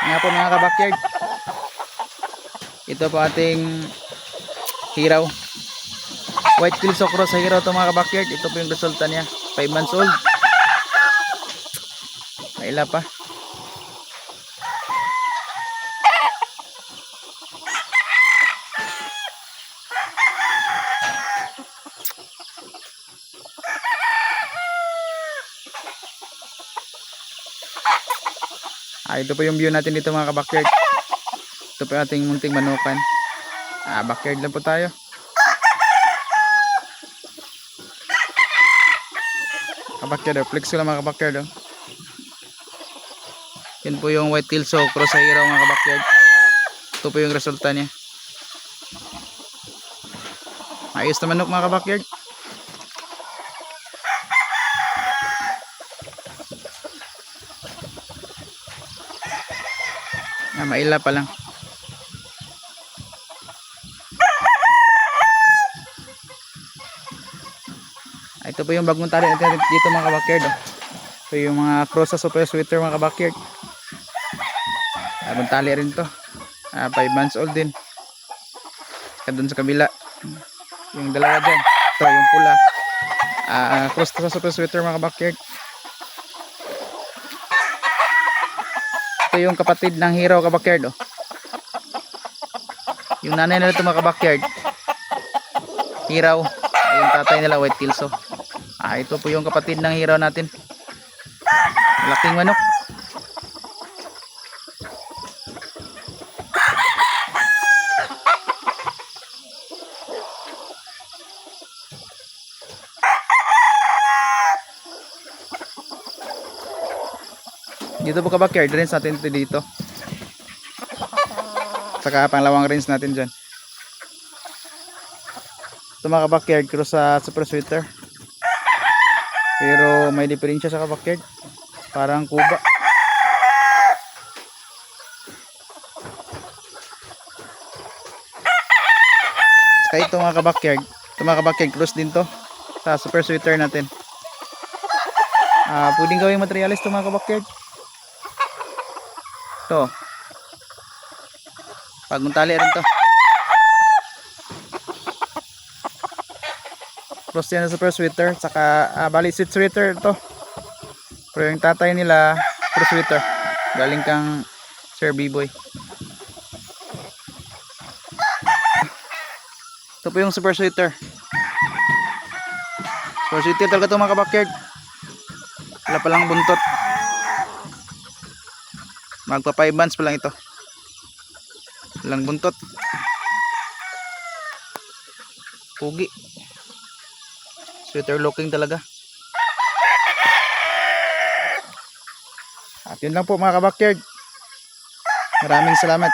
Nga po mga kabakyard, ito po ating hiraw. White tail sokro sa hiraw to mga kabakyard. Ito po yung resulta niya. 5 months old. Maila pa. Ito po yung view natin dito mga kabakyard. Ito po yung ating munting manukan. Backyard lang po tayo. Kabakyard, flex ko lang mga kabakyard. Yan po yung white tail sokro sa hiraw mga kabakyard. Ito po yung resulta niya. Ayos na manok mga kabakyard. Maila pa lang. Ito po yung bagong tali natin dito mga kabakyard. Ito yung mga cross sa super sweater mga kabakyard. Bagong tali rin to. 5 months old din. Doon sa kabila yung dalawa dyan. Ito yung pula. Cross sa super sweater mga kabakyard. Ito yung kapatid ng hiraw kabakyard. Yung nanay nila ito mga kabakyard, hiraw. Yung tatay nila white tail. So ito po yung kapatid ng hiraw natin. Malaking manok. Dito po kabakyard, rinse natin ito dito. Saka pangalawang rinse natin dyan. Ito mga kabakyard, cross sa super sweater. Pero may diferensya sa kabakyard. Parang kuba. Saka ito mga kabakyard, cross din to sa super sweater natin. Pwedeng gawing materialis ito mga kabakyard. Ito. Bagong tali rin to. Cross yan sa super sweater. Saka bali sit sweater to. Pero yung tatay nila super sweater. Galing kang Sir B-Boy. Ito po yung super sweater. Super sweater talaga ito mga kabakyard. Wala palang buntot. Magpa 5 months pa lang ito. Walang buntot. Pugi. Sweater looking talaga. At yun lang po mga kabakyard. Maraming salamat.